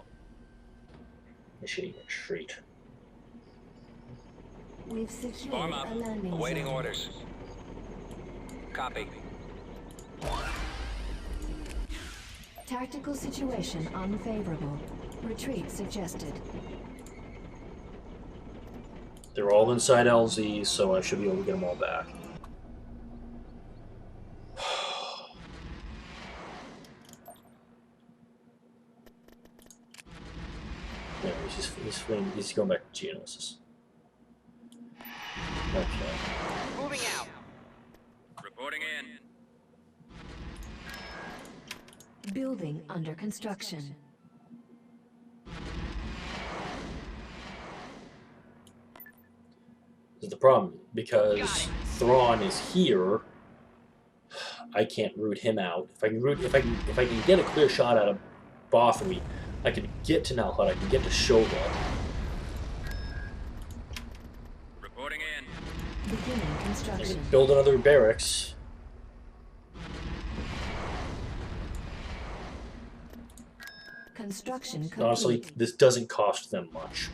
[SPEAKER 1] Initiating retreat.
[SPEAKER 2] We've secured
[SPEAKER 3] Form up.
[SPEAKER 2] a landing
[SPEAKER 3] Awaiting
[SPEAKER 2] zone.
[SPEAKER 3] orders. Copy.
[SPEAKER 2] Tactical situation unfavorable. Retreat suggested.
[SPEAKER 1] They're all inside LZ, so I should be able to get them all back. Yeah, he's going back to Geonosis. Okay.
[SPEAKER 5] Moving out.
[SPEAKER 3] Reporting in.
[SPEAKER 2] Building under construction.
[SPEAKER 1] This is the problem, because Thrawn is here. I can't root him out. If I can get a clear shot out of Bothry, I can get to Nalhut, I can get to Shola.
[SPEAKER 3] Reporting in.
[SPEAKER 2] Beginning
[SPEAKER 1] I
[SPEAKER 2] construction.
[SPEAKER 1] can build another barracks.
[SPEAKER 2] Construction complete.
[SPEAKER 1] Honestly, this doesn't cost them much.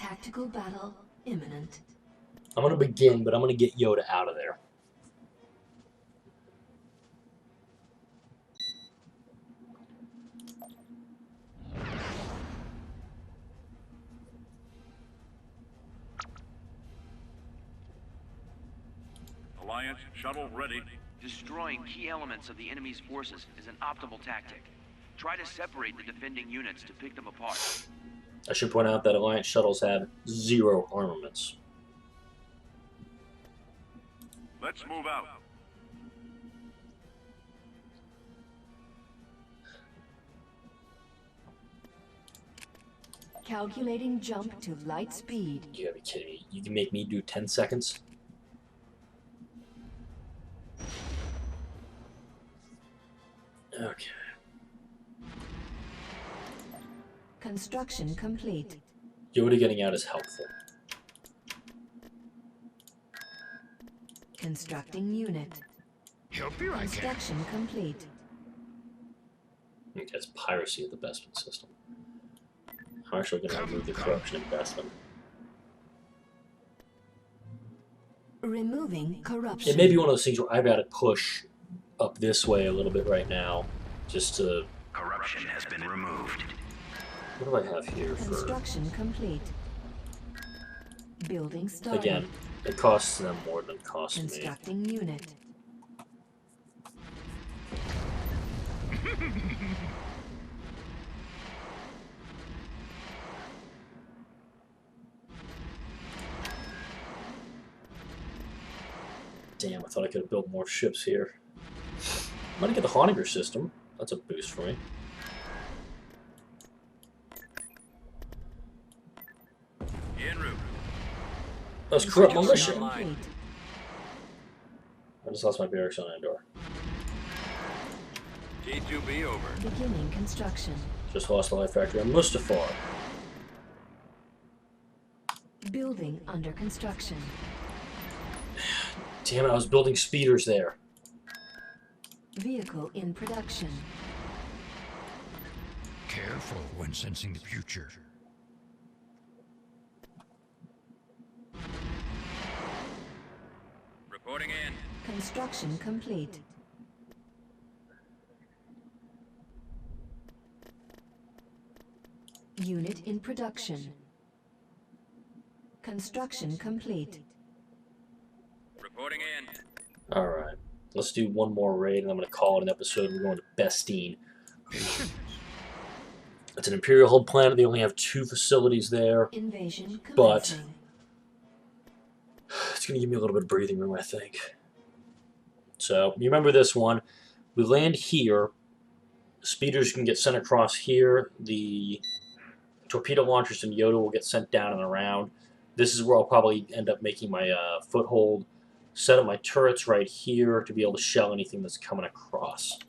[SPEAKER 2] Tactical battle imminent.
[SPEAKER 1] I'm going to begin, but I'm going to get Yoda out of there.
[SPEAKER 3] Alliance shuttle ready.
[SPEAKER 5] Destroying key elements of the enemy's forces is an optimal tactic. Try to separate the defending units to pick them apart.
[SPEAKER 1] I should point out that Alliance shuttles have 0 armaments.
[SPEAKER 3] Let's move out.
[SPEAKER 2] Calculating jump to light speed.
[SPEAKER 1] You gotta be kidding me. You can make me do 10 seconds? Okay.
[SPEAKER 2] Construction complete.
[SPEAKER 1] Yoda getting out is helpful.
[SPEAKER 2] Constructing unit.
[SPEAKER 6] Help you, I can.
[SPEAKER 2] Construction complete.
[SPEAKER 1] Okay, it's piracy of the Bestine system. I'm actually going to remove the corruption investment.
[SPEAKER 2] Removing corruption.
[SPEAKER 1] It may be one of those things where I've got to push up this way a little bit right now, just to...
[SPEAKER 6] Corruption has been removed.
[SPEAKER 1] What do I have here for...
[SPEAKER 2] Construction complete. Building started.
[SPEAKER 1] Again, it costs them more than it costs me.
[SPEAKER 2] Constructing unit.
[SPEAKER 1] Damn, I thought I could have built more ships here. I'm gonna get the Hauniger system. That's a boost for me.
[SPEAKER 3] En route.
[SPEAKER 1] That's corrupt
[SPEAKER 2] Construction
[SPEAKER 1] militia.
[SPEAKER 2] complete.
[SPEAKER 1] I just lost my barracks on Endor.
[SPEAKER 3] T2B over.
[SPEAKER 2] Beginning construction.
[SPEAKER 1] Just lost the light factory on Mustafar.
[SPEAKER 2] Building under construction.
[SPEAKER 1] Damn it, I was building speeders there.
[SPEAKER 2] Vehicle in production.
[SPEAKER 6] Careful when sensing the future.
[SPEAKER 3] Reporting in.
[SPEAKER 2] Construction complete. Unit in production. Construction complete.
[SPEAKER 3] Reporting in.
[SPEAKER 1] Alright, let's do one more raid and I'm going to call it an episode. We're going to Bestine. It's an Imperial hulled planet. They only have 2 facilities there.
[SPEAKER 2] Invasion
[SPEAKER 1] But
[SPEAKER 2] commencing.
[SPEAKER 1] it's going to give me a little bit of breathing room, I think. So, you remember this one. We land here. Speeders can get sent across here. The torpedo launchers and Yoda will get sent down and around. This is where I'll probably end up making my foothold. Set up my turrets right here to be able to shell anything that's coming across.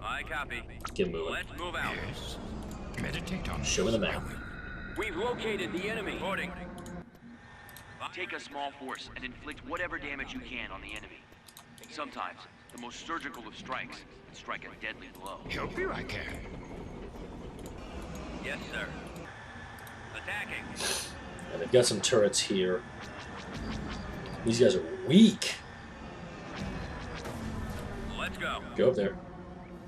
[SPEAKER 3] I copy.
[SPEAKER 1] Get moving.
[SPEAKER 3] Let's move out.
[SPEAKER 6] Yes. Meditate on
[SPEAKER 1] Show me the map.
[SPEAKER 3] We've located the enemy. Reporting.
[SPEAKER 5] Take a small force and inflict whatever damage you can on the enemy. Sometimes, the most surgical of strikes can strike a deadly blow.
[SPEAKER 6] Help you, I can.
[SPEAKER 3] Yes, sir. Attacking.
[SPEAKER 1] And they've got some turrets here. These guys are weak.
[SPEAKER 3] Let's go.
[SPEAKER 1] Go up there.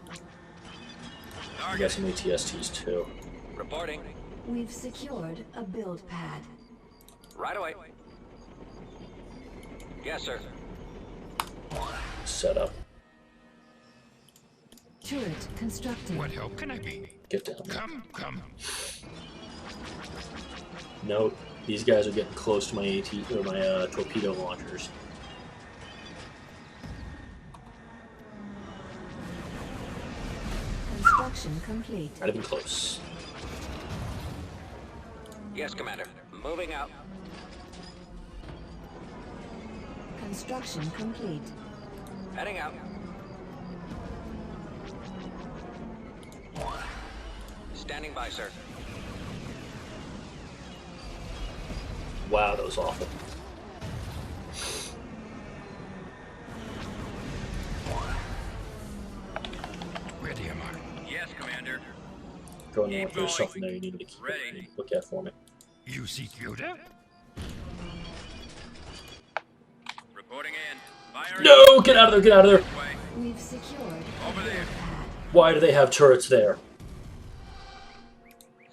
[SPEAKER 1] I got
[SPEAKER 3] Target.
[SPEAKER 1] some ATSTs too.
[SPEAKER 3] Reporting.
[SPEAKER 2] We've secured a build pad.
[SPEAKER 3] Right away. Yes, sir.
[SPEAKER 1] Set up.
[SPEAKER 2] Turret constructed.
[SPEAKER 6] What help can I be?
[SPEAKER 1] Get down there.
[SPEAKER 6] Come.
[SPEAKER 1] Note, these guys are getting close to my torpedo launchers.
[SPEAKER 2] Construction complete.
[SPEAKER 1] Not even close.
[SPEAKER 3] Yes, Commander. Moving out.
[SPEAKER 2] Construction complete.
[SPEAKER 3] Heading out. Standing by, sir.
[SPEAKER 1] Wow, that was awful.
[SPEAKER 6] Ready am I.
[SPEAKER 3] Yes, Commander.
[SPEAKER 1] don't know if there's something there you need me to keep look at for me.
[SPEAKER 6] You seek Yoda?
[SPEAKER 3] Reporting in. Fire
[SPEAKER 1] No! Get out of there! Get out of there!
[SPEAKER 3] this way.
[SPEAKER 2] We've secured
[SPEAKER 3] Over there.
[SPEAKER 1] Why do they have turrets there?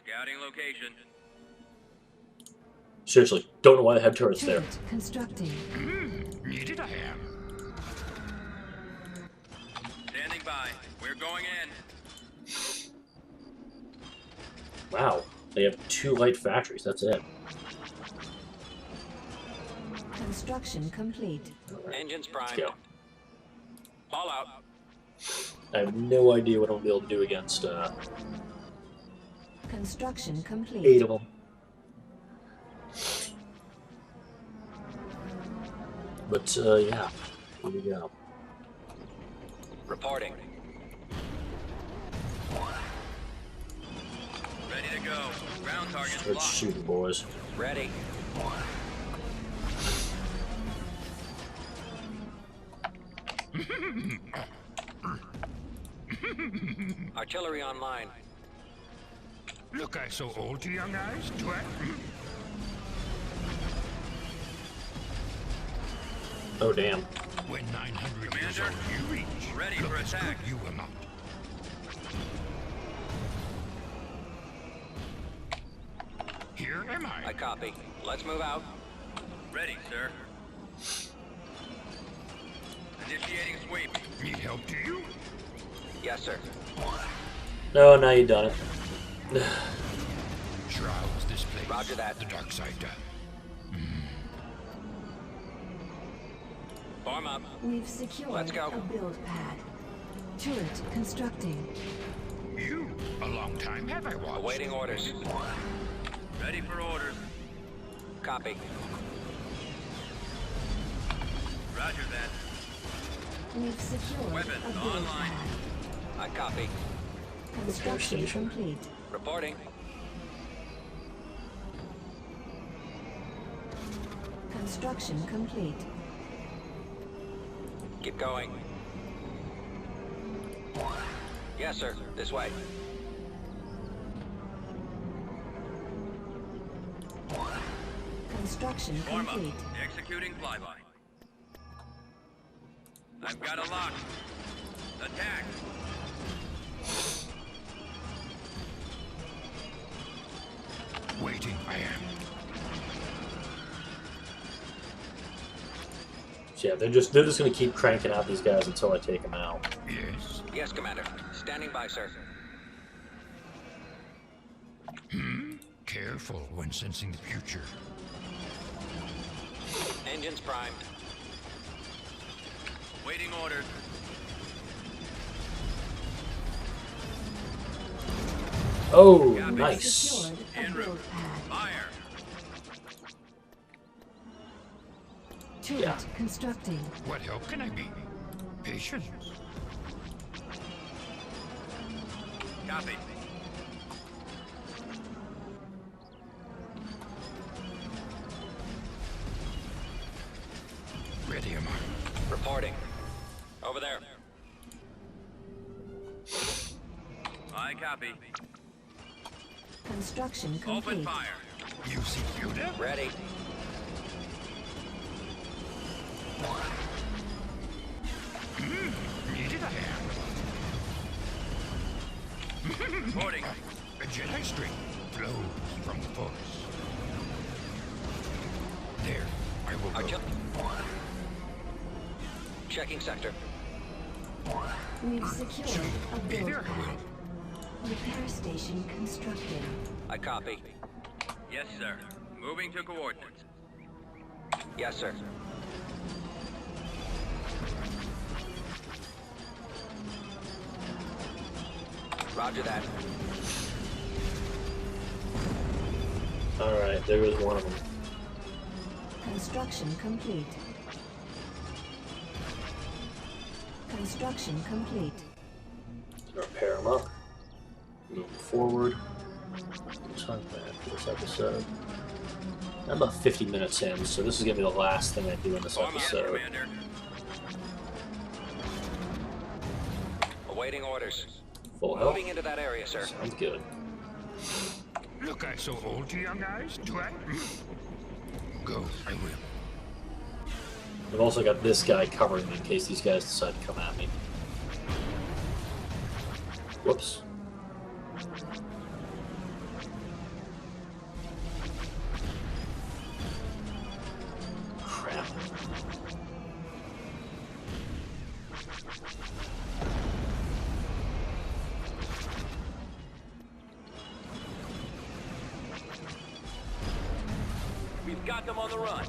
[SPEAKER 3] Scouting location.
[SPEAKER 1] Seriously, don't know why they have turrets there.
[SPEAKER 2] turret constructing.
[SPEAKER 6] Needed I am.
[SPEAKER 3] Standing by. We're going in.
[SPEAKER 1] Wow, they have 2 light factories, that's it.
[SPEAKER 2] Construction complete.
[SPEAKER 3] Engines
[SPEAKER 1] Let's
[SPEAKER 3] primed.
[SPEAKER 1] go.
[SPEAKER 3] All out.
[SPEAKER 1] I have no idea what I'm going to be able to do against
[SPEAKER 2] Construction complete.
[SPEAKER 1] 8 of them. But, yeah, here we go.
[SPEAKER 3] Reporting. Ready to go. Ground target
[SPEAKER 1] Start
[SPEAKER 3] locked.
[SPEAKER 1] shooting, boys.
[SPEAKER 3] Ready. Artillery online.
[SPEAKER 6] Look, I so old to young eyes, twat.
[SPEAKER 1] Oh, damn.
[SPEAKER 6] When 900 years
[SPEAKER 3] Commander,
[SPEAKER 6] old you reach,
[SPEAKER 3] ready
[SPEAKER 6] look
[SPEAKER 3] for
[SPEAKER 6] as
[SPEAKER 3] attack.
[SPEAKER 6] good you will not. Here am I.
[SPEAKER 3] copy. Let's move out. Ready, sir. Initiating sweep.
[SPEAKER 6] Need help, do you?
[SPEAKER 3] Yes, sir.
[SPEAKER 1] No, now you've done it.
[SPEAKER 6] Shrouds this place.
[SPEAKER 3] Roger that.
[SPEAKER 6] The dark side.
[SPEAKER 3] Form up.
[SPEAKER 2] We've secured
[SPEAKER 3] Let's go.
[SPEAKER 2] a build pad. Turret constructing.
[SPEAKER 6] You, a long time have I watched.
[SPEAKER 3] Awaiting orders. Ready for orders. Copy. Roger that.
[SPEAKER 2] We've secured
[SPEAKER 3] Weapons
[SPEAKER 2] a build
[SPEAKER 3] online.
[SPEAKER 2] pad.
[SPEAKER 3] I copy.
[SPEAKER 2] Construction complete.
[SPEAKER 3] Reporting.
[SPEAKER 2] Construction complete.
[SPEAKER 3] Keep going. Yes, sir. This way.
[SPEAKER 2] Construction
[SPEAKER 3] Form up.
[SPEAKER 2] complete.
[SPEAKER 3] Executing flyby. I've got a lock. Attack.
[SPEAKER 6] Waiting, I am.
[SPEAKER 1] So yeah, they're just gonna keep cranking out these guys until I take them out.
[SPEAKER 6] Yes.
[SPEAKER 3] Yes, Commander. Standing by, sir.
[SPEAKER 6] Careful when sensing the future.
[SPEAKER 3] Engines primed. Waiting orders.
[SPEAKER 1] Oh,
[SPEAKER 3] Copy.
[SPEAKER 1] nice.
[SPEAKER 2] Secured a
[SPEAKER 3] En route.
[SPEAKER 2] build pad.
[SPEAKER 3] Fire.
[SPEAKER 2] Turret
[SPEAKER 1] Yeah.
[SPEAKER 2] constructing.
[SPEAKER 6] What help can I be? Patience.
[SPEAKER 3] Copy.
[SPEAKER 6] Ready am I.
[SPEAKER 3] Reporting. Over there. I copy.
[SPEAKER 2] Construction
[SPEAKER 3] Open
[SPEAKER 2] complete.
[SPEAKER 3] fire.
[SPEAKER 6] You seek Yoda?
[SPEAKER 3] Ready.
[SPEAKER 6] Needed I am.
[SPEAKER 3] Reporting.
[SPEAKER 6] A Jedi string flows from the Force. There, I will go.
[SPEAKER 3] Artillery. Checking sector.
[SPEAKER 2] We've secured a
[SPEAKER 6] Be
[SPEAKER 2] build
[SPEAKER 6] there, I
[SPEAKER 2] pad.
[SPEAKER 6] will.
[SPEAKER 2] Repair station constructing.
[SPEAKER 3] I copy. Yes, sir. Moving to coordinates. Yes, sir. Roger that.
[SPEAKER 1] Alright, there goes one of them.
[SPEAKER 2] Construction complete. Construction complete.
[SPEAKER 1] Repair them up. Move forward. Time back for this episode. I'm about 50 minutes in, so this is going to be the last thing I do in this
[SPEAKER 3] Form up,
[SPEAKER 1] episode.
[SPEAKER 3] Commander. Awaiting orders.
[SPEAKER 1] Full health.
[SPEAKER 3] Moving into that area, sir.
[SPEAKER 1] Sounds good.
[SPEAKER 6] Look, I so old to young eyes, do I? Go, I will.
[SPEAKER 1] I've also got this guy covering me in case these guys decide to come at me. Whoops. Crap.
[SPEAKER 3] We've got them on the run.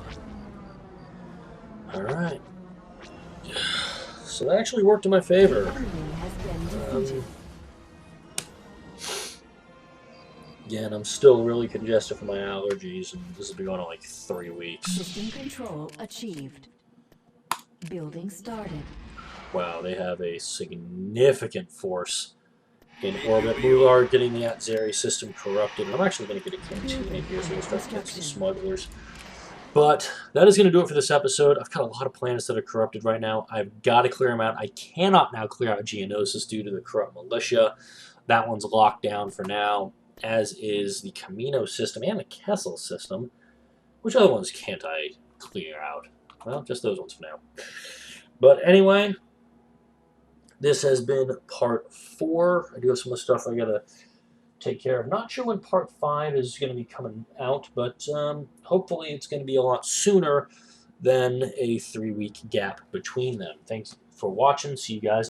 [SPEAKER 1] Alright. So that actually worked in my favor.
[SPEAKER 2] Enemy has been defeated.
[SPEAKER 1] Again, I'm still really congested from my allergies, and this has been going on like 3 weeks.
[SPEAKER 2] System control achieved. Building started.
[SPEAKER 1] Wow, they have a significant force in orbit. We are getting the Atzeri system corrupted. I'm actually going to get a canteen here, so we'll start to get some smugglers. But that is going to do it for this episode. I've got a lot of planets that are corrupted right now. I've got to clear them out. I cannot now clear out Geonosis due to the corrupt militia. That one's locked down for now, as is the Camino system and the Kessel system. Which other ones can't I clear out? Well, just those ones for now. But anyway, this has been part 4. I do have some of the stuff I gotta take care of. Not sure when part 5 is going to be coming out, but hopefully it's going to be a lot sooner than a 3-week gap between them. Thanks for watching. See you guys